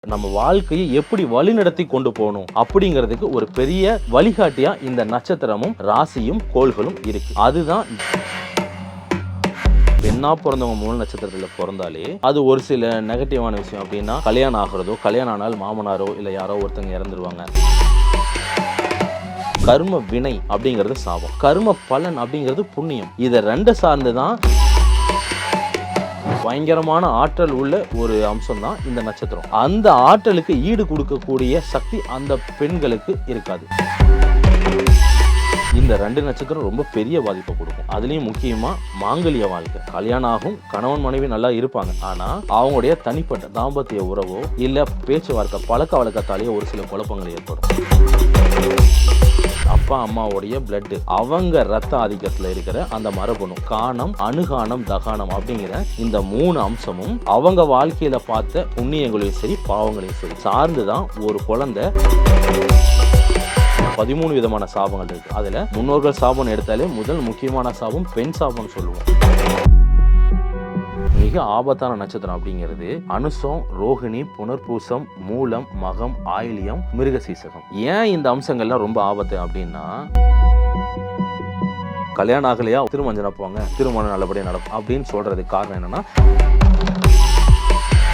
நம்ம வாழ்க்கையை எப்படி வழிநடத்தி கொண்டு போகணும் அப்படிங்கிறதுக்கு ஒரு பெரிய வழிகாட்டியா இந்த நட்சத்திரமும் ராசியும் கோள்களும் இருக்கு. அதுதான் பெண்ணா பிறந்தவங்க மூல நட்சத்திரத்துல பிறந்தாலே அது ஒரு சில நெகட்டிவான விஷயம். அப்படின்னா கல்யாணம் ஆகிறதோ, கல்யாணம் ஆனால் மாமனாரோ இல்லை யாரோ ஒருத்தங்க இறந்துருவாங்க. கர்ம வினை அப்படிங்கிறது சாபம், கர்ம பலன் அப்படிங்கிறது புண்ணியம். இதை ரெண்டு சார்ந்துதான் பயங்கரமான ஆற்றல் உள்ள ஒரு அம்சம் தான் இந்த நட்சத்திரம். அந்த ஆற்றலுக்கு ஈடு கொடுக்கக்கூடிய சக்தி அந்த பெண்களுக்கு இருக்காது. இந்த ரெண்டு நட்சத்திரம் ரொம்ப பெரிய பாதிப்பை கொடுக்கும். அதுலயும் முக்கியமா மாங்கல்ய வாழ்க்கை, கல்யாணம் ஆகும், கணவன் மனைவி நல்லா இருப்பாங்க, ஆனா அவங்களுடைய தனிப்பட்ட தாம்பத்திய உறவோ இல்ல பேச்சுவார்த்தை பழக்க வழக்கத்தாலேயே ஒரு சில குழப்பங்கள் ஏற்படும். அப்பா அம்மாவுடைய பிளட், அவங்க ரத்த ஆதிக்கத்துல இருக்கிற அந்த மரபணு, காணம் அணுகானம் தகானம் அப்படிங்கிற இந்த மூணு அம்சமும் அவங்க வாழ்க்கையில பார்த்த புண்ணியங்களையும் சரி பாவங்களையும் சரி சார்ந்துதான் ஒரு குழந்தை. 13 விதமான சாபங்கள் இருக்கு. அதுல முன்னோர்கள் சாபம் எடுத்தாலே முதல் முக்கியமான சாபம் பெண் சாபம் சொல்லுவோம். மிக ஆபத்தான நட்சத்திரம் அப்படிங்கிறது அனுசம், ரோகிணி, புனர்பூசம், மூலம், மகம், ஆயிலியம், மிருகசீசகம். ஏன் இந்த அம்சங்கள்லாம் ரொம்ப ஆபத்து அப்படின்னா, கல்யாணம் ஆகலையா திருமஞ்சனம் போவாங்க, திருமணம் நல்லபடியா நடக்கும் அப்படின்னு சொல்றதுக்கு காரணம் என்னன்னா,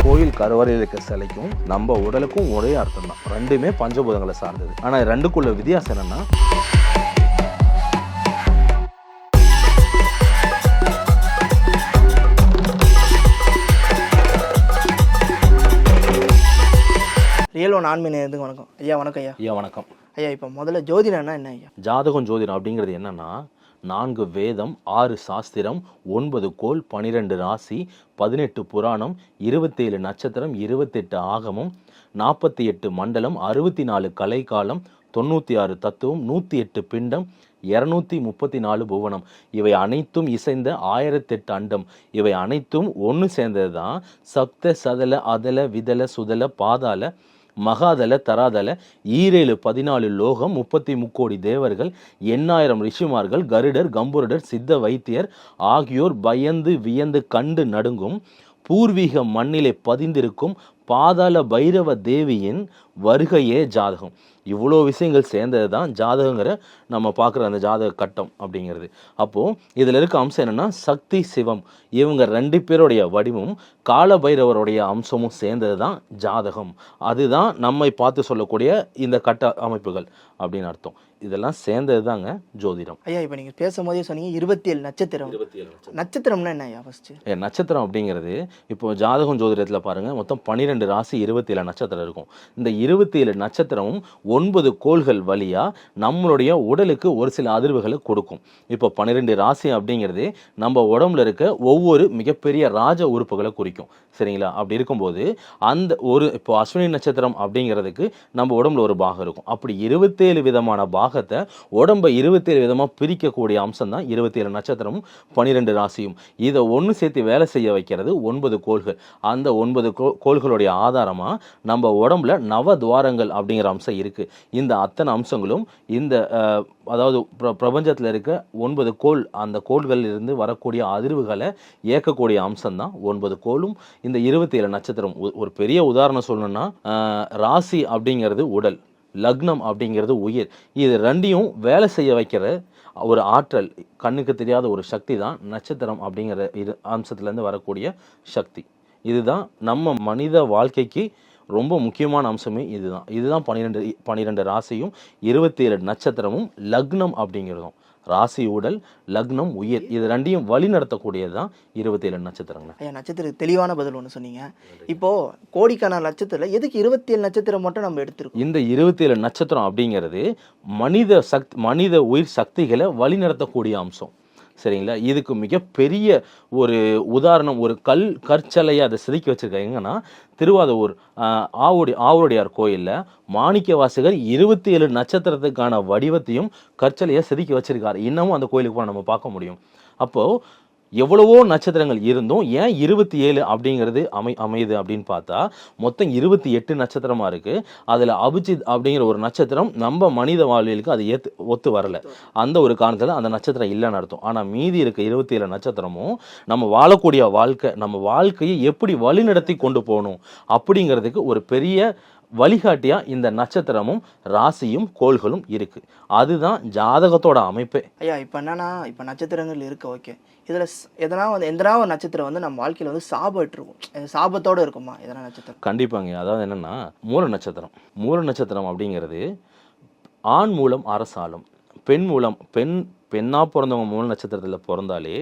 கோயில் கருவறையில் இருக்க சிலைக்கும் நம்ம உடலுக்கும் ஒரே அர்த்தம் தான். ரெண்டுமே பஞ்சபூதங்களை சார்ந்தது. ஆனா ரெண்டுக்குள்ள வித்தியாசம் என்னன்னா, ரியலோ நான்மீன் நேயர்களுக்கு வணக்கம் ஐயா. வணக்கம் ஐயா. ஐயா வணக்கம் ஐயா. இப்போ முதல்ல ஜோதிடம்னா என்ன ஐயா? ஜோதிடம் அப்படிங்கிறது என்னன்னா, 4 வேதம், 6 சாஸ்திரம், 9 கோள், 12 ராசி, 18 புராணம், 27 நட்சத்திரம், 28 ஆகமம், 48 மண்டலம், 64 கலைக்காலம், 96 தத்துவம், 108 பிண்டம், 234 புவனம். இவை அனைத்தும் இசைந்த 1008 அண்டம். இவை அனைத்தும் ஒன்று சேர்ந்தது தான் சப்த சதல அதல விதல சுதல பாதால மகாதல தராதல 14 லோகம், 33 கோடி தேவர்கள், 8000 ரிஷிமார்கள், கருடர், கம்புருடர், சித்த வைத்தியர் ஆகியோர் பயந்து வியந்து கண்டு நடுங்கும் பூர்வீக மண்ணிலே பதிந்திருக்கும் பாதாள பைரவ தேவியின் வருகையே ஜாதகம். இவ்வளோ விஷயங்கள் சேர்ந்தது தான் ஜாதகங்கிற நம்ம பார்க்குற அந்த ஜாதக கட்டம் அப்படிங்கிறது. அப்போது இதில் இருக்க அம்சம் என்னென்னா, சக்தி சிவம் இவங்க 2 பேருடைய வடிவமும் கால பைரவருடைய அம்சமும் சேர்ந்தது தான் ஜாதகம். அதுதான் நம்மை பார்த்து சொல்லக்கூடிய இந்த கட்ட அமைப்புகள் அப்படின்னு அர்த்தம். இதெல்லாம் சேர்ந்தது தாங்க ஜோதிடம். ஐயா, இப்போ நீங்கள் பேசும்போதே சொன்னீங்க 27 நட்சத்திரம். நட்சத்திரம்னா என்ன ஐயா? ஃபர்ஸ்ட் நட்சத்திரம் அப்படிங்கிறது, இப்போ ஜாதகம் ஜோதிடத்தில் பாருங்க, மொத்தம் 12 ராசி, 27 நட்சத்திரம் இருக்கும். இந்த 27 நட்சத்திரமும் 9 கோள்கள் வழியா நம்மளுடைய உடலுக்கு ஒரு சில அதிர்வுகளை கொடுக்கும். இப்போ 12 ராசி அப்படிங்கிறது நம்ம உடம்புல இருக்க ஒவ்வொரு மிகப்பெரிய ராஜ உறுப்புகளை குறிக்கும். சரிங்களா? அப்படி இருக்கும்போது அந்த இப்போ அஸ்வினி நட்சத்திரம் அப்படிங்கிறதுக்கு நம்ம உடம்புல ஒரு பாகம் இருக்கும். அப்படி 27 விதமான பாகத்தை உடம்பை 27 விதமாக பிரிக்கக்கூடிய அம்சம் தான் 27 நட்சத்திரமும் 12 ராசியும். இதை ஒன்று சேர்த்து வேலை செய்ய வைக்கிறது 9 கோள்கள். அந்த 9 கோள்களுடைய ஆதாரமா நம்ம உடம்புல நவதுவாரங்கள் அப்படிங்கிற அம்சம் இருக்கு. இந்த அத்தனை அம்சங்களும் இந்த அதாவது பிரபஞ்சத்தில் இருக்க 9 கோள், அந்த கோள்களில் இருந்து வரக்கூடிய அதிர்வுகளை இயக்கக்கூடிய அம்சம் தான் 9 கோளும் இந்த 27 நட்சத்திரம். ஒரு பெரிய உதாரணம் சொல்லணும்னா, ராசி அப்படிங்கிறது உடல், லக்னம் அப்படிங்கிறது உயிர். இது ரெண்டையும் வேலை செய்ய வைக்கிற ஒரு ஆற்றல், கண்ணுக்கு தெரியாத ஒரு சக்தி தான் நட்சத்திரம் அப்படிங்கிற அம்சத்துலேருந்து வரக்கூடிய சக்தி. இதுதான் நம்ம மனித வாழ்க்கைக்கு ரொம்ப முக்கியமான அம்சமே இதுதான் 12 ராசியும் 27 நட்சத்திரமும் லக்னம் அப்படிங்கிறதும். ராசி உடல், லக்னம் உயிர், இது ரெண்டையும் வழி நடத்தக்கூடியது தான் 27 நட்சத்திரங்க. ஐயா, நட்சத்திரம் தெளிவான பதில் ஒன்று சொன்னீங்க. இப்போ கோடிக்கான நட்சத்திரம் எதுக்கு 27 நட்சத்திரம் மட்டும் நம்ம எடுத்துருக்கோம்? இந்த 27 நட்சத்திரம் அப்படிங்கிறது மனித உயிர் சக்திகளை வழி நடத்தக்கூடிய அம்சம். சரிங்களா? இதுக்கு மிகப்பெரிய ஒரு உதாரணம், ஒரு கற்சலையை அதை செதுக்கி வச்சிருக்காங்க. எங்கன்னா, திருவாதூர் ஆவுடையார் கோயிலில் மாணிக்க வாசகர் 27 நட்சத்திரத்துக்கான வடிவத்தையும் கற்சலையை செதுக்கி வச்சிருக்காரு. இன்னமும் அந்த கோயிலுக்கு போய் நம்ம பார்க்க முடியும். அப்போது எவ்வளவோ நட்சத்திரங்கள் இருந்தும் ஏன் 27 அப்படிங்கிறது அமையுது அப்படின்னு பார்த்தா மொத்தம் 28 நட்சத்திரமா இருக்கு. அதுல அபிஜித் அப்படிங்கிற ஒரு நட்சத்திரம் நம்ம மனித வாழ்வியலுக்கு அது ஒத்து வரல. அந்த ஒரு காரணத்துல அந்த நட்சத்திரம் இல்லைன்னு அர்த்தம். ஆனா மீதி இருக்க 27 நட்சத்திரமும் நம்ம வாழக்கூடிய வாழ்க்கை, நம்ம வாழ்க்கையை எப்படி வழிநடத்தி கொண்டு போகணும் அப்படிங்கிறதுக்கு ஒரு பெரிய வழிகாட்டியா இந்த நட்சத்திரமும் ராசியும் கோள்களும் இருக்கு. அதுதான் ஜாதகத்தோட அமைப்பே. ஐயா இப்போ என்னன்னா, இப்போ நட்சத்திரங்கள் இருக்கு, ஓகே. இதுல எதனா ஒரு நட்சத்திரம் வந்து நம்ம வாழ்க்கையில வந்து சாபட்டு இருக்கும், சாபத்தோட இருக்குமா எதனா நட்சத்திரம்? கண்டிப்பாங்க. அதாவது என்னன்னா, மூல நட்சத்திரம். மூல நட்சத்திரம் அப்படிங்கிறது ஆண் மூலம் அரசாலும், பெண் மூலம் பெண்ணா பிறந்தவங்க மூல நட்சத்திரத்தில் பிறந்தாலே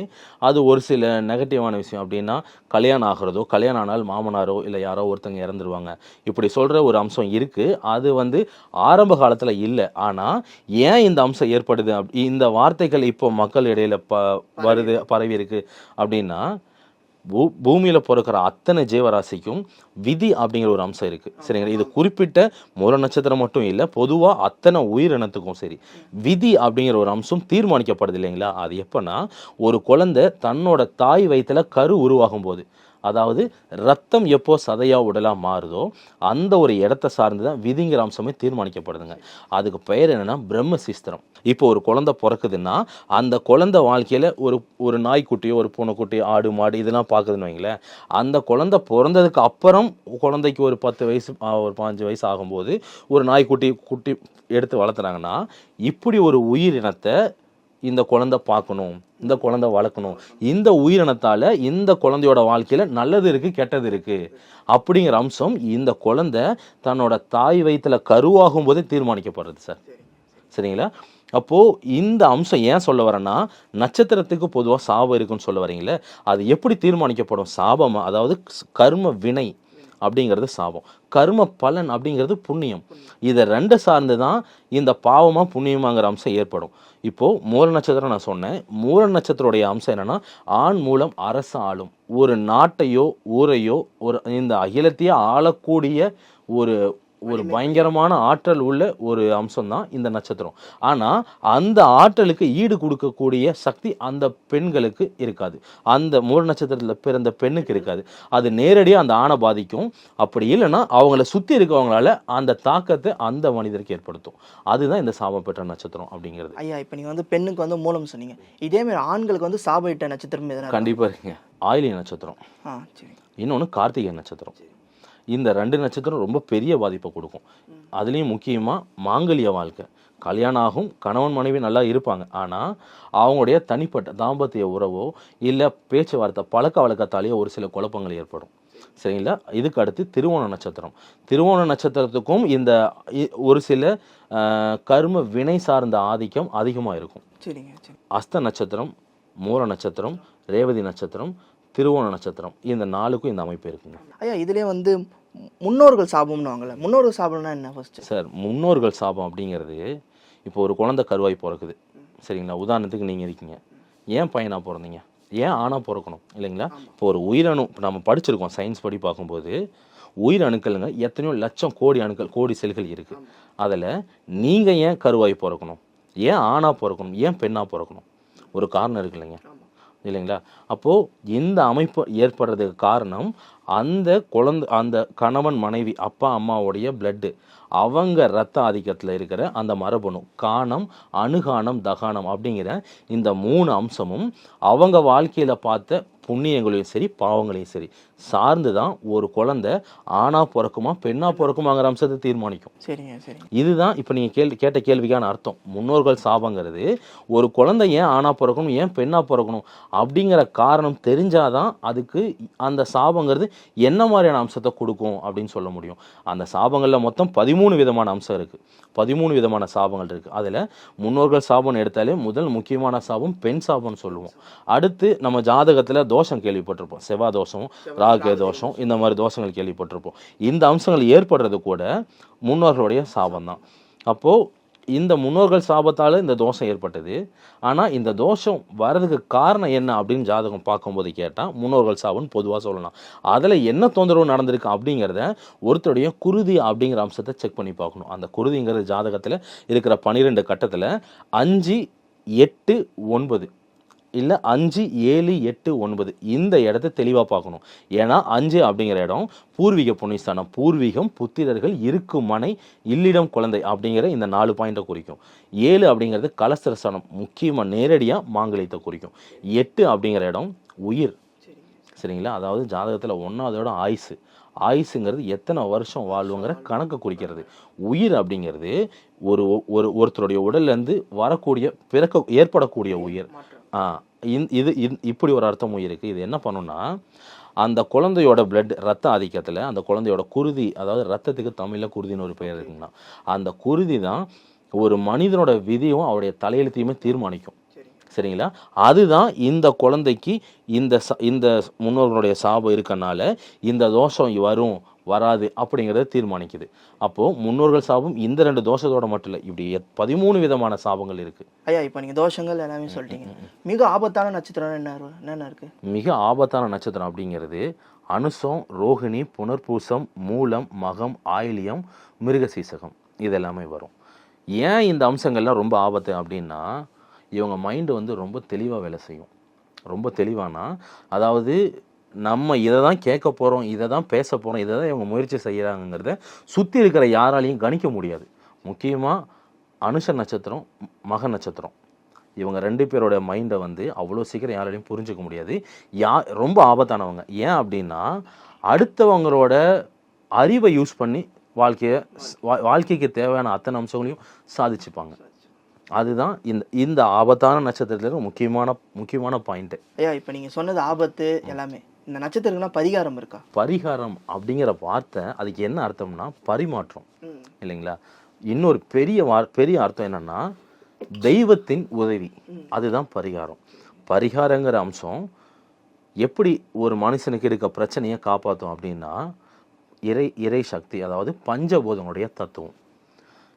அது ஒரு சில நெகட்டிவான விஷயம். அப்படின்னா கல்யாணம் ஆகிறதோ, கல்யாணம் ஆனால் மாமனாரோ இல்லை யாரோ ஒருத்தங்க இறந்துருவாங்க, இப்படி சொல்கிற ஒரு அம்சம் இருக்குது. அது வந்து ஆரம்ப காலத்தில் இல்லை. ஆனால் ஏன் இந்த அம்சம் ஏற்படுது இந்த வார்த்தைகள் இப்போ மக்கள் இடையில வருது, பரவி இருக்கு அப்படின்னா, பூமியில் பிறக்கிற அத்தனை ஜீவராசிக்கும் விதி அப்படிங்கிற ஒரு அம்சம் இருக்குது. சரிங்களா? இது குறிப்பிட்ட மூல நட்சத்திரம் மட்டும் இல்லை, பொதுவாக அத்தனை உயிரினத்துக்கும் சரி விதி அப்படிங்கிற ஒரு அம்சம் தீர்மானிக்கப்படுது இல்லைங்களா? அது எப்போன்னா, ஒரு குழந்தை தன்னோட தாய் வயிற்றில் கரு உருவாகும் போது, அதாவது ரத்தம் எப்போ சதையா உடலா மாறுதோ அந்த ஒரு இடத்த சார்ந்து தான் விதிங்கிற அம்சமே தீர்மானிக்கப்படுதுங்க. அதுக்கு பெயர் என்னன்னா பிரம்ம சிஸ்திரம். இப்போ ஒரு குழந்தை பிறக்குதுன்னா அந்த குழந்தை வாழ்க்கையில ஒரு நாய்க்குட்டியோ, ஒரு பூனைக்குட்டி, ஆடு மாடு இதெல்லாம் பார்க்குதுன்னு வைங்களேன். அந்த குழந்தை பிறந்ததுக்கு அப்புறம் குழந்தைக்கு ஒரு 10 வயசு, ஒரு 15 வயசு ஆகும்போது ஒரு குட்டி எடுத்து வளர்த்துறாங்கன்னா, இப்படி ஒரு உயிரினத்தை இந்த குழந்தை பார்க்கணும், இந்த குழந்தை வளர்க்கணும், இந்த உயிரினத்தால இந்த குழந்தையோட வாழ்க்கையில நல்லது இருக்கு, கெட்டது இருக்கு அப்படிங்கிற அம்சம் இந்த குழந்தை தன்னோட தாய் வயிற்றுல கருவாகும் போதே தீர்மானிக்கப்படுறது சார். சரிங்களா? அப்போ இந்த அம்சம் ஏன் சொல்ல வரேன்னா, நட்சத்திரத்துக்கு பொதுவாக சாபம் இருக்குன்னு சொல்ல வரீங்களே, அது எப்படி தீர்மானிக்கப்படும்? சாபமா, அதாவது கர்ம வினை அப்படிங்கிறது சாபம், கர்ம பலன் அப்படிங்கிறது புண்ணியம். இதை ரெண்டு சார்ந்து தான் இந்த பாவமா புண்ணியமாங்கிற அம்சம் ஏற்படும். இப்போ மூல நட்சத்திரம் நான் சொன்னேன். மூல நட்சத்திரோடைய அம்சம் என்னன்னா, ஆண் மூலம் அரசு ஆளும், ஒரு நாட்டையோ ஊரையோ இந்த அகிலத்தையே ஆளக்கூடிய ஒரு பயங்கரமான ஆற்றல் உள்ள ஒரு அம்சம் தான் இந்த நட்சத்திரம். ஆனா அந்த ஆற்றலுக்கு ஈடு கொடுக்கக்கூடிய சக்தி அந்த பெண்களுக்கு இருக்காது, அந்த மூல நட்சத்திரத்தில் பிறந்த பெண்ணுக்கு இருக்காது. அது நேரடியாக அந்த ஆணை பாதிக்கும். அப்படி இல்லைன்னா அவங்கள சுற்றி இருக்கவங்களால அந்த தாக்கத்தை அந்த மனிதருக்கு ஏற்படுத்தும். அதுதான் இந்த சாபம் பெற்ற நட்சத்திரம் அப்படிங்கிறது. ஐயா இப்போ நீங்கள் வந்து பெண்ணுக்கு வந்து மூலம் சொன்னீங்க, இதேமாதிரி ஆண்களுக்கு வந்து சாபயிட்ட நட்சத்திரம் எதனா? கண்டிப்பாக இருக்குங்க. ஆயிலிய நட்சத்திரம், இன்னொன்று கார்த்திகை நட்சத்திரம். இந்த 2 நட்சத்திரம் ரொம்ப பெரிய பாதிப்பை கொடுக்கும். அதுலேயும் முக்கியமாக மாங்கல்ய வாழ்க்கை, கல்யாணம் ஆகும், கணவன் மனைவி நல்லா இருப்பாங்க, ஆனால் அவங்களுடைய தனிப்பட்ட தாம்பத்திய உறவோ இல்லை பேச்சுவார்த்தை பழக்க வழக்கத்தாலேயோ ஒரு சில குழப்பங்கள் ஏற்படும். சரிங்களா? இதுக்கு அடுத்து திருவோண நட்சத்திரம். திருவோண நட்சத்திரத்துக்கும் இந்த ஒரு சில கர்ம வினை சார்ந்த ஆதிக்கம் அதிகமாக இருக்கும். அஸ்த நட்சத்திரம், மூல நட்சத்திரம், ரேவதி நட்சத்திரம், திருவோண நட்சத்திரம், இந்த 4க்கும் இந்த அமைப்பு இருக்குங்க. ஐயா இதுலேயே வந்து முன்னோர்கள் சாபம்னு வாங்கல, முன்னோர்கள் சாபம்னா என்ன ஃபர்ஸ்ட்? சார், முன்னோர்கள் சாபம் அப்படிங்கிறது, இப்போ ஒரு குழந்தை கருவாய் பிறக்குது, சரிங்களா? உதாரணத்துக்கு நீங்கள் இருக்கீங்க, ஏன் பையனாக பிறந்தீங்க, ஏன் ஆணாக பிறக்கணும் இல்லைங்களா? இப்போ ஒரு உயிரணு நம்ம படிச்சிருக்கோம், சயின்ஸ் படி பார்க்கும்போது உயிரணுக்களுங்க எத்தனையோ லட்சம் கோடி அணுக்கள், கோடி செல்கள் இருக்குது. அதில் நீங்கள் ஏன் கருவாய் பிறக்கணும், ஏன் ஆணாக பிறக்கணும், ஏன் பெண்ணாக பிறக்கணும், ஒரு காரணம் இருக்கு இல்லைங்க, இல்லைங்களா? அப்போது இந்த அமைப்பு ஏற்படுறதுக்கு காரணம் அந்த கணவன் மனைவி அப்பா அம்மாவுடைய பிளட்டு, அவங்க இரத்த ஆதிக்கத்தில் இருக்கிற அந்த மரபணு, காணம், அணுகானம், தகானம் அப்படிங்கிற இந்த 3 அம்சமும் அவங்க வாழ்க்கையில் பார்த்த புண்ணியங்களையும் சரி பாவங்களையும் சரி சார்ந்து தான் ஒரு குழந்தை ஆணா பிறக்குமா பெண்ணா பிறக்குமாங்கிற அம்சத்தை தீர்மானிக்கும். சரிங்க, சரி. இதுதான் இப்போ நீங்கள் கேட்ட கேள்விக்கான அர்த்தம். முன்னோர்கள் சாபங்கிறது ஒரு குழந்தை ஏன் ஆணா பிறக்கணும், ஏன் பெண்ணா பிறக்கணும் அப்படிங்கிற காரணம் தெரிஞ்சாதான் அதுக்கு அந்த சாபங்கிறது என்ன மாதிரியான அம்சத்தை கொடுக்கும் அப்படின்னு சொல்ல முடியும். அந்த சாபங்களில் மொத்தம் 13 விதமான அம்சம் இருக்குது, 13 விதமான சாபங்கள் இருக்குது. அதில் முன்னோர்கள் சாபம்னு எடுத்தாலே முதல் முக்கியமான சாபம் பெண் சாபம்னு சொல்லுவோம். அடுத்து நம்ம ஜாதகத்தில் தோஷம் கேள்விப்பட்டிருப்போம், செவ்வாய் தோஷம், ராகு தோஷம், இந்த மாதிரி தோஷங்கள் கேள்விப்பட்டிருப்போம். இந்த அம்சங்கள் ஏற்படுறது கூட முன்னோர்களுடைய சாபம் தான். அப்போது இந்த முன்னோர்கள் சாபத்தால் இந்த தோஷம் ஏற்பட்டது. ஆனால் இந்த தோஷம் வர்றதுக்கு காரணம் என்ன அப்படின்னு ஜாதகம் பார்க்கும்போது கேட்டால் முன்னோர்கள் சாபம்னு பொதுவாக சொல்லலாம். அதில் என்ன தொந்தரவு நடந்திருக்கு அப்படிங்கிறத ஒருத்தருடைய குருதி அப்படிங்கிற அம்சத்தை செக் பண்ணி பார்க்கணும். அந்த குருதிங்கிறது ஜாதகத்தில் இருக்கிற 12 கட்டத்தில் 5, 8, 9 இல்லை 5, 7, 8, 9 இந்த இடத்த தெளிவாக பார்க்கணும். ஏன்னா 5 அப்படிங்கிற இடம் பூர்வீக புண்ணியஸ்தானம், பூர்வீகம், புத்திரர்கள், இருக்கும் மனை, இல்லிடம், குழந்தை அப்படிங்கிற இந்த 4 பாயிண்ட்டை குறிக்கும். 7 அப்படிங்கிறது கலஸ்திரஸ்தானம், முக்கியமாக நேரடியாக மாங்கலியத்தை குறிக்கும். 8 அப்படிங்கிற இடம் உயிர், சரிங்களா? அதாவது ஜாதகத்தில் 1வது இடம் ஆயுசு. ஆயுசுங்கிறது எத்தனை வருஷம் வாழ்வுங்கிற கணக்கு குறிக்கிறது. உயிர் அப்படிங்கிறது ஒருத்தருடைய உடல்லேருந்து வரக்கூடிய ஏற்படக்கூடிய உயிர். இது இப்படி ஒரு அர்த்தமும் இருக்குது. இது என்ன பண்ணுன்னா, அந்த குழந்தையோட பிளட் ரத்த ஆதிக்கத்தில் அந்த குழந்தையோட குருதி, அதாவது ரத்தத்துக்கு தமிழில் குருதின்னு ஒரு பெயர் இருக்குங்கன்னா, அந்த குருதி தான் ஒரு மனிதனோட விதியும் அவருடைய தலையெழுத்தையுமே தீர்மானிக்கும், சரிங்களா? அதுதான் இந்த குழந்தைக்கு இந்த முன்னோர்களுடைய சாபம் இருக்கனால இந்த தோஷம் வரும் வராது அப்படிங்கிறத தீர்மானிக்குது. அப்போது முன்னோர்கள் சாபம் இந்த 2 தோஷத்தோட மட்டும் இல்லை, இப்படி 13 விதமான சாபங்கள் இருக்குது. ஐயா, இப்போ நீங்கள் தோஷங்கள் எல்லாமே சொல்லிட்டீங்க. மிக ஆபத்தான நட்சத்திரம் என்னென்ன இருக்குது? மிக ஆபத்தான நட்சத்திரம் அப்படிங்கிறது அனுசம், ரோகிணி, புனர்பூசம், மூலம், மகம், ஆயிலியம், மிருகசீசகம் இதெல்லாமே வரும். ஏன் இந்த அம்சங்கள்லாம் ரொம்ப ஆபத்து அப்படின்னா, இவங்க மைண்டு வந்து ரொம்ப தெளிவாக வேலை செய்யும். ரொம்ப தெளிவானா, அதாவது நம்ம இதை தான் கேட்க போகிறோம், இதை தான் பேச போகிறோம், இதை தான் இவங்க முயற்சி செய்கிறாங்கிறத சுற்றி இருக்கிற யாராலையும் கணிக்க முடியாது. முக்கியமாக அனுஷ நட்சத்திரம், மக நட்சத்திரம், இவங்க 2 பேரோட மைண்டை வந்து அவ்வளோ சீக்கிரம் யாராலையும் புரிஞ்சிக்க முடியாது. ரொம்ப ஆபத்தானவங்க. ஏன் அப்படின்னா, அடுத்தவங்களோட அறிவை யூஸ் பண்ணி வாழ்க்கைக்கு தேவையான அத்தனை அம்சங்களையும் சாதிச்சுப்பாங்க. அதுதான் இந்த ஆபத்தான நட்சத்திரத்தில் முக்கியமான பாயிண்ட்டு. ஐயா, இப்போ நீங்கள் சொன்னது ஆபத்து எல்லாமே, இந்த நட்சத்திரங்கள்லாம் பரிகாரம் இருக்கா? பரிகாரம் அப்படிங்கிற வார்த்தை அதுக்கு என்ன அர்த்தம்னா பரிமாற்றம், இல்லைங்களா? இன்னொரு பெரிய அர்த்தம் என்னன்னா தெய்வத்தின் உதவி, அதுதான் பரிகாரம். பரிகாரங்கிற அம்சம் எப்படி ஒரு மனுஷனுக்கு இருக்க பிரச்சனையை காப்பாற்றும் அப்படின்னா, இறை சக்தி, அதாவது பஞ்சபூதங்களுடைய தத்துவம்.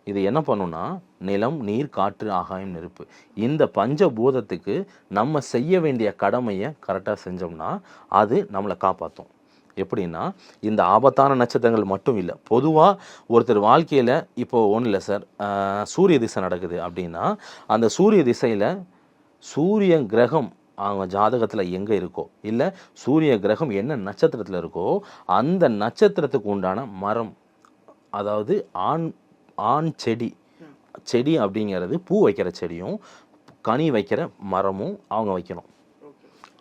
இது என்ன பண்ணுன்னா, நிலம், நீர், காற்று, ஆகாயம், நெருப்பு, இந்த பஞ்சபூதத்துக்கு நம்ம செய்ய வேண்டிய கடமையை கரெக்டாக செஞ்சோம்னா அது நம்மளை காப்பாற்றும். எப்படின்னா, இந்த ஆபத்தான நட்சத்திரங்கள் மட்டும் இல்லை, பொதுவாக ஒருத்தர் வாழ்க்கையில் இப்போது ஒன்றும் இல்லை சார், சூரிய திசை நடக்குது அப்படின்னா, அந்த சூரிய திசையில் சூரிய கிரகம் அவங்க ஜாதகத்தில் எங்கே இருக்கோ, இல்லை சூரிய கிரகம் என்ன நட்சத்திரத்தில் இருக்கோ அந்த நட்சத்திரத்துக்கு உண்டான மரம், அதாவது ஆண் செடி அப்படிங்கிறது பூ வைக்கிற செடியும் கனி வைக்கிற மரமும் அவங்க வைக்கணும்.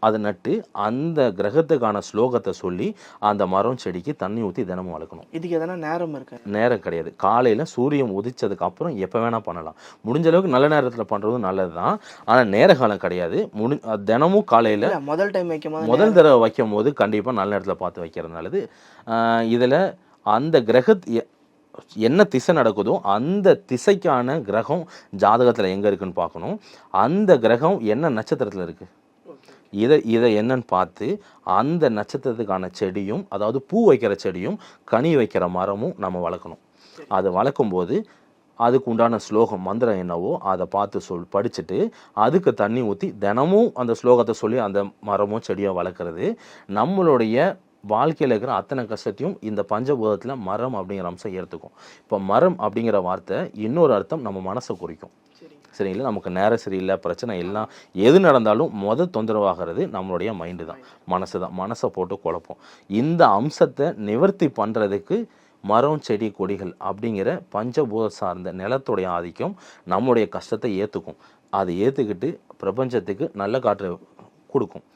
அதை நட்டு அந்த கிரகத்துக்கான ஸ்லோகத்தை சொல்லி அந்த மரம் செடிக்கு தண்ணி ஊற்றி தினமும் வளர்க்கணும். இதுக்கு எதனா நேரம் இருக்கு? நேரம் கிடையாது. காலையில் சூரியன் உதிச்சதுக்கு அப்புறம் எப்போ வேணால் பண்ணலாம். முடிஞ்ச அளவுக்கு நல்ல நேரத்தில் பண்ணுறதும் நல்லது தான், ஆனால் நேர காலம் கிடையாது. தினமும் காலையில் முதல் தடவை வைக்கும் போது கண்டிப்பாக நல்ல நேரத்தில் பார்த்து வைக்கிறது நல்லது. இதில் அந்த என்ன திசை நடக்குதோ அந்த திசைக்கான கிரகம் ஜாதகத்தில் எங்கே இருக்குன்னு பார்க்கணும். அந்த கிரகம் என்ன நட்சத்திரத்தில் இருக்குது இதை என்னன்னு பார்த்து அந்த நட்சத்திரத்துக்கான செடியும், அதாவது பூ வைக்கிற செடியும் கனி வைக்கிற மரமும் நம்ம வளர்க்கணும். அதை வளர்க்கும்போது அதுக்கு உண்டான ஸ்லோகம் மந்திரம் என்னவோ அதை பார்த்து படிச்சுட்டு அதுக்கு தண்ணி ஊற்றி தினமும் அந்த ஸ்லோகத்தை சொல்லி அந்த மரமும் செடியும் வளர்க்குறது நம்மளுடைய வாழ்க்கையில் இருக்கிற அத்தனை கஷ்டத்தையும் இந்த பஞ்சபூதத்தில் மரம் அப்படிங்கிற அம்சம் ஏற்றுக்கும். இப்போ மரம் அப்படிங்கிற வார்த்தை இன்னொரு அர்த்தம் நம்ம மனசை குறிக்கும், சரிங்களா? நமக்கு நேரம் சரியில்லை, பிரச்சனை எல்லாம் எது நடந்தாலும் தொந்தரவாகிறது நம்மளுடைய மைண்டு தான், மனசு தான். மனசை போட்டு குழப்பம். இந்த அம்சத்தை நிவர்த்தி பண்ணுறதுக்கு மரம், செடி, கொடிகள் அப்படிங்கிற பஞ்சபூத சார்ந்த நிலத்துடைய ஆதிக்கம் நம்முடைய கஷ்டத்தை ஏற்றுக்கும். அதை ஏற்றுக்கிட்டு பிரபஞ்சத்துக்கு நல்ல காற்றை கொடுக்கும்.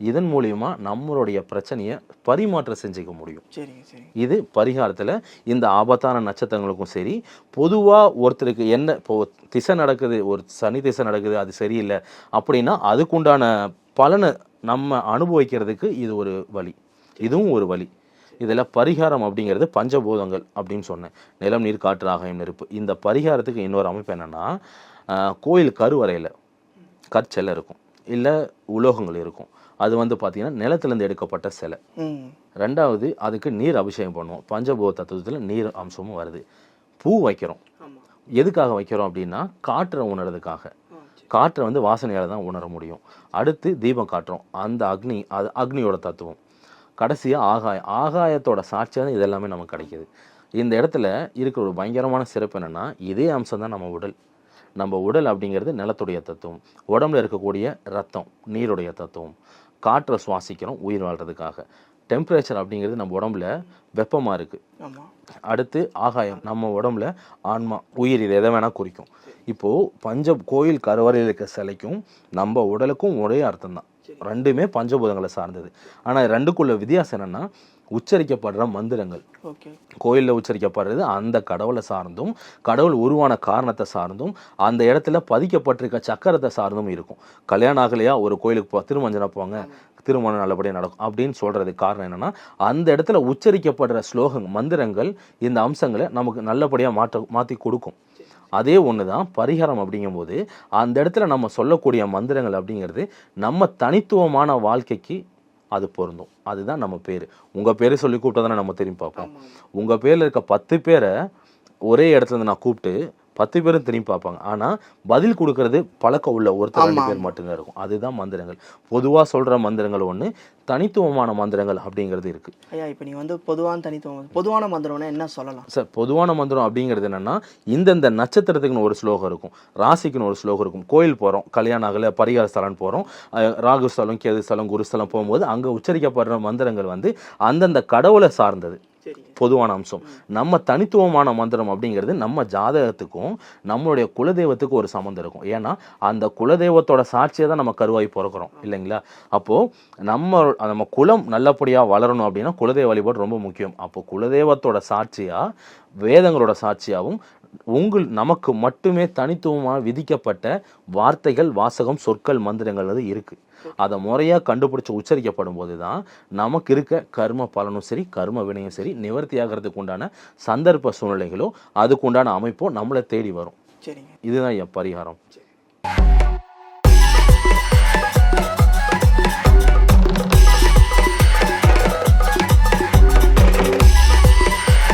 இதன் மூலியமா நம்மளுடைய பிரச்சனையை பரிமாற்றம் செஞ்சுக்க முடியும். இது பரிகாரத்தில் இந்த ஆபத்தான நட்சத்திரங்களுக்கும் சரி, பொதுவாக ஒருத்தருக்கு என்ன இப்போ திசை நடக்குது, ஒரு சனி திசை நடக்குது, அது சரியில்லை அப்படின்னா அதுக்குண்டான பலனை நம்ம அனுபவிக்கிறதுக்கு இது ஒரு வழி, இதுவும் ஒரு வழி. இதில் பரிகாரம் அப்படிங்கிறது பஞ்சபூதங்கள் அப்படின்னு சொன்னேன், நிலம், நீர், காற்று, ஆகாயம், நெருப்பு. இந்த பரிகாரத்துக்கு இன்னொரு அமைப்பு என்னென்னா, கோயில் கருவறையில் கற்செலை இருக்கும், இல்லை உலோகங்கள் இருக்கும். அது வந்து பார்த்தீங்கன்னா நிலத்திலேருந்து எடுக்கப்பட்ட சிலை. 2வது அதுக்கு நீர் அபிஷேகம் பண்ணுவோம். பஞ்சபூத தத்துவத்தில் நீர் அம்சமும் வருது. பூ வைக்கிறோம். எதுக்காக வைக்கிறோம் அப்படின்னா காற்றை உணர்றதுக்காக. காற்றை வந்து வாசனையால் தான் உணர முடியும். அடுத்து தீபம் காட்டுறோம், அந்த அது அக்னியோட தத்துவம். கடைசியாக ஆகாயத்தோட சாட்சியாக தான் இதெல்லாமே நமக்கு கிடைக்கிது. இந்த இடத்துல இருக்கிற ஒரு பயங்கரமான சிறப்பு என்னென்னா, இதே அம்சம் தான் நம்ம உடல். நம்ம உடல் அப்படிங்கிறது நிலத்துடைய தத்துவம், உடம்புல இருக்கக்கூடிய ரத்தம் நீருடைய தத்துவம், காற்றை சுவாசிக்கிறோம் உயிர் வாழ்றதுக்காக. டெம்பரேச்சர் அப்படிங்கிறது நம்ம உடம்புல வெப்பமாக இருக்குது. அடுத்து ஆகாயம், நம்ம உடம்புல ஆன்மா உயிர், இது எதை வேணால் குறிக்கும். இப்போது கோயில் கருவறையில் இருக்க சிலைக்கும் நம்ம உடலுக்கும் ஒரே அர்த்தம் தான், ரெண்டுமே பஞ்சபூதங்களை சார்ந்தது. ஆனால் ரெண்டுக்குள்ள வித்தியாசம் என்னென்னா உச்சரிக்கப்படுற மந்திரங்கள். கோயிலில் உச்சரிக்கப்படுறது அந்த கடவுளை சார்ந்தும் கடவுள் உருவான காரணத்தை சார்ந்தும் அந்த இடத்துல பதிக்கப்பட்டிருக்க சக்கரத்தை சார்ந்தும் இருக்கும். கல்யாணம் ஆகலையா ஒரு கோயிலுக்கு திருமஞ்சனம் போங்க, திருமணம் நல்லபடியாக நடக்கும் அப்படின்னு சொல்றதுக்கு காரணம் என்னன்னா அந்த இடத்துல உச்சரிக்கப்படுற ஸ்லோகங்கள் மந்திரங்கள் இந்த அம்சங்களை நமக்கு நல்லபடியாக மாற்றி கொடுக்கும். அதே ஒன்று தான் பரிகாரம். அப்படிங்கும்போது அந்த இடத்துல நம்ம சொல்லக்கூடிய மந்திரங்கள் அப்படிங்கிறது நம்ம தனித்துவமான வாழ்க்கைக்கு அது பொருந்தும். அதுதான் நம்ம பேர். உங்கள் பேரை சொல்லி கூப்பிட்டா தானே நம்ம திரும்பி பார்ப்போம். உங்கள் பேரில் இருக்க 10 பேரை ஒரே இடத்துல இருந்து நான் கூப்பிட்டு 10 பேரும் திரும்பி பார்ப்பாங்க. ஆனால் பதில் கொடுக்கறது பழக்கம் உள்ள ஒருத்தர் 2 பேர் மட்டும்தான் இருக்கும். அதுதான் மந்திரங்கள். பொதுவாக சொல்கிற மந்திரங்கள் ஒன்று, தனித்துவமான மந்திரங்கள் அப்படிங்கிறது இருக்குது. ஐயா இப்போ நீ வந்து பொதுவான மந்திரம்னா என்ன சொல்லலாம் சார்? பொதுவான மந்திரம் அப்படிங்கிறது என்னென்னா இந்தந்த நட்சத்திரத்துக்குன்னு ஒரு ஸ்லோகம் இருக்கும், ராசிக்குன்னு ஒரு ஸ்லோகம் இருக்கும். கோயில் போகிறோம், கல்யாணம் ஆகலை, பரிகார ஸ்தலம் போகிறோம், ராகு ஸ்தலம், கேது ஸ்தலம், குரு ஸ்தலம் போகும்போது அங்கே உச்சரிக்கப்படுற மந்திரங்கள் வந்து அந்தந்த கடவுளை சார்ந்தது. பொதுவான அம்சம். நம்ம தனித்துவமான மந்திரம் அப்படிங்கிறது நம்ம ஜாதகத்துக்கும் நம்மளுடைய குலதெய்வத்துக்கும் ஒரு சம்மந்தம் இருக்கும். ஏன்னா அந்த குலதெய்வத்தோட சாட்சியை தான் நம்ம கருவாய் பிறக்கிறோம் இல்லைங்களா? அப்போது நம்ம குலம் நல்லபடியாக வளரணும் அப்படின்னா குலதெய்வ வழிபாடு ரொம்ப முக்கியம். அப்போது குலதெய்வத்தோட சாட்சியாக வேதங்களோட சாட்சியாகவும் நமக்கு மட்டுமே தனித்துவமாக விதிக்கப்பட்ட வார்த்தைகள், வாசகம், சொற்கள், மந்திரங்கள் வந்து இருக்குது. அதை முறையாக கண்டுபிடிச்சி உச்சரிக்கப்படும் போது தான் நமக்கு இருக்க கர்ம பலனும் சரி கர்ம வினையும் சரி நிவர்த்தி ஆகிறதுக்கு உண்டான சந்தர்ப்ப சூழ்நிலைகளோ அதுக்கு உண்டான அமைப்போ நம்மளை தேடி வரும். இதுதான் என் பரிகாரம்.